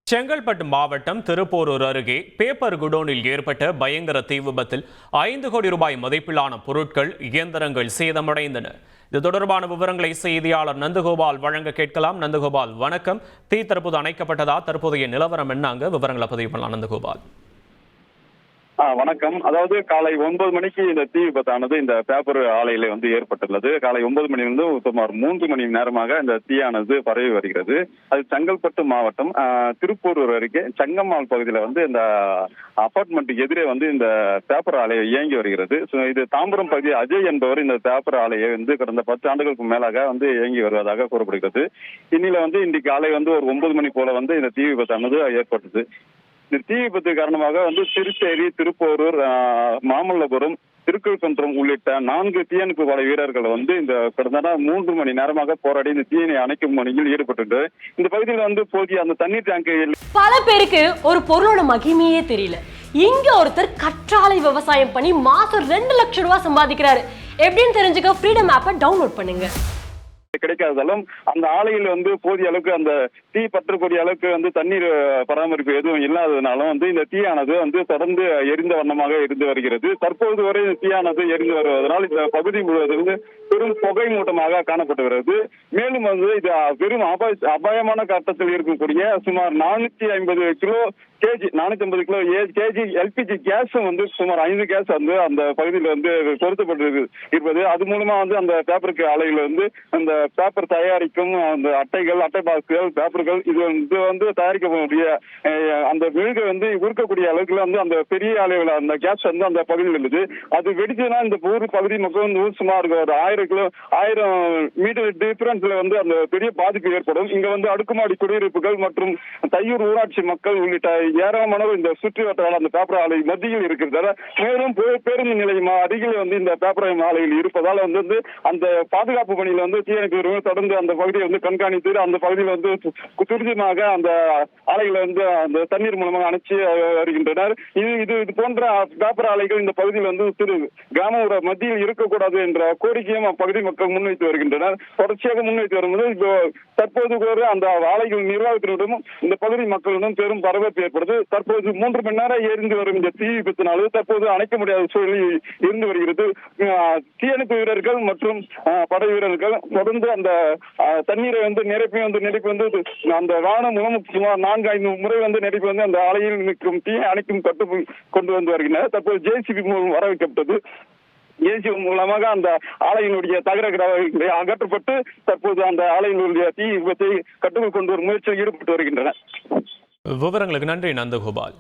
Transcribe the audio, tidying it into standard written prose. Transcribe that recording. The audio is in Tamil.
செங்கல்பட்டு மாவட்டம் திருப்போரூர் அருகே பேப்பர் குடோனில் ஏற்பட்ட பயங்கர தீ விபத்தில் 5 கோடி ரூபாய் மதிப்பிலான பொருட்கள், இயந்திரங்கள் சேதமடைந்தன. இது தொடர்பான விவரங்களை செய்தியாளர் நந்தகோபால் வழங்க கேட்கலாம். நந்தகோபால், வணக்கம். தீ தற்போது அணைக்கப்பட்டதா? தற்போதைய நிலவரம் என்னங்க? விவரங்களை பதிவு பண்ணலாம் நந்தகோபால். வணக்கம். அதாவது காலை 9 மணிக்கு இந்த தீ விபத்தானது இந்த பேப்பர் ஆலையில ஏற்பட்டுள்ளது. காலை 9 மணியிலிருந்து சுமார் 3 மணி நேரமாக இந்த தீயானது பரவி வருகிறது. அது செங்கல்பட்டு மாவட்டம் திருப்போரூர் அருகே சங்கம்மாள் பகுதியில இந்த அபார்ட்மெண்ட்டுக்கு எதிரே இந்த பேப்பர் ஆலை இயங்கி வருகிறது. இது தாம்பரம் பகுதி அஜய் என்பவர் இந்த பேப்பர் ஆலையை கடந்த 10 ஆண்டுகளுக்கு மேலாக இயங்கி வருவதாக கூறப்படுகிறது. இன்னில இன்றைக்கு காலை ஒரு 9 மணி போல இந்த தீ விபத்தானது ஏற்பட்டது. இந்த தீ விபத்து காரணமாக திருச்சேரி, திருப்போரூர், மாமல்லபுரம், திருக்கழுக்குன்றம் உள்ளிட்ட 4 தீயணைப்பு படை வீரர்கள் இந்த கடந்த 3 மணி நேரமாக போராடி இந்த தீயினை அணைக்கும் பணியில் ஈடுபட்டு இந்த பகுதியில் போதிய அந்த தண்ணீர் டேங்க் பல பேருக்கு ஒரு பொருளோட மகிமையே தெரியல. இங்க ஒருத்தர் கற்றாழை விவசாயம் பண்ணி மாசம் 2 லட்சம் ரூபாய் சம்பாதிக்கிறாரு. எப்படின்னு தெரிஞ்சுக்க ஃப்ரீடம் ஆப்பை டவுன்லோட் பண்ணுங்க. கிடைக்காதாலும் அந்த ஆலையில் போதிய அளவுக்கு அந்த தீ பற்றக்கூடிய அளவுக்கு தண்ணீர் பராமரிப்பு எதுவும் இல்லாததுனாலும் இந்த தீயானது தொடர்ந்து எரிந்த வண்ணமாக இருந்து வருகிறது. தற்போது வரை தீயானது எரிந்து வருவதனால் இந்த பகுதி முழுவதும் பெரும் புகை மூட்டமாக காணப்பட்டு வருகிறது. மேலும் இது பெரும் அபாயமான கட்டத்தில் இருக்கக்கூடிய சுமார் 450 கிலோ எல்பிஜி கேஸும் சுமார் 5 கேஸ் அந்த பகுதியில் பொருத்தப்பட்டு இருப்பது. அது மூலமா அந்த பேப்பருக்கு ஆலையில் அந்த பேப்பர் தயாரிக்கும் அந்த அட்டைகள், அட்டை பாக்ஸ்கள், பேப்பர்கள் இது தயாரிக்கக்கூடிய அந்த மெழுகை உருக்கக்கூடிய அளவுக்கு அந்த பெரிய ஆலைகள் அந்த கேஸ் அந்த பகுதியில் இருந்தது. அது வெடிச்சதுன்னா இந்த ஊர் பகுதி மக்கள் சுமார் ஒரு 1000 மீட்டர் டிஃபரன்ஸ்ல அந்த பெரிய பாதிப்பு ஏற்படும். இங்க அடுக்குமாடி குடியிருப்புகள் மற்றும் தையூர் ஊராட்சி மக்கள் உள்ளிட்ட ஏராளமானவர் இந்த சுற்றி வட்டார அந்த பேப்பர் ஆலை மத்தியில் இருக்கிறதால, மேலும் பேருந்து நிலையம் அருகில் இந்த பேப்பர் ஆலையில் இருப்பதால் அந்த பாதுகாப்பு பணியில் தீயணைப்பு தொடர்ந்து அந்த பகுதியை கண்காணித்து அந்த பகுதியில் துரிதமாக அந்த ஆலைகளை அந்த தண்ணீர் மூலமாக அணைச்சு வருகின்றனர். இது போன்ற பேப்பர் ஆலைகள் இந்த பகுதியில் கிராம மத்தியில் இருக்கக்கூடாது என்ற கோரிக்கையும் அப்பகுதி மக்கள் முன்வைத்து வருகின்றனர். தொடர்ச்சியாக முன்வைத்து வரும்போது தற்போது அந்த ஆலைகள் நிர்வாகத்தினரிடமும் இந்த பகுதி மக்களிடம் பெரும் பரபரப்பு ஏற்படுது. தற்போது 3 மணி நேரம் எரிந்து வரும் இந்த தீ விபத்தினால தற்போது அணைக்க முடியாத சூழலில் இருந்து வருகிறது. தீயணைப்பு வீரர்கள் மற்றும் படை வீரர்கள் தொடர்ந்து அந்த தண்ணீரை நிரப்பி அந்த வாகனம் மூலம் சுமார் 4-5 முறை நிரப்பி அந்த ஆலையில் நிற்கும் தீயை அணைக்கும் கட்டு கொண்டு வருகின்றனர். தற்போது ஜேசிபி மூலம் வர வைக்கப்பட்டது. ஜேசிபி மூலமாக அந்த ஆலையினுடைய தகர அகற்றப்பட்டு தற்போது அந்த ஆலையினுடைய தீ விபத்தை கட்டுக்குள் கொண்டு வரும் முயற்சியில் ஈடுபட்டு வருகின்றனர். விவரங்களுக்கு நன்றி நந்தகோபால்.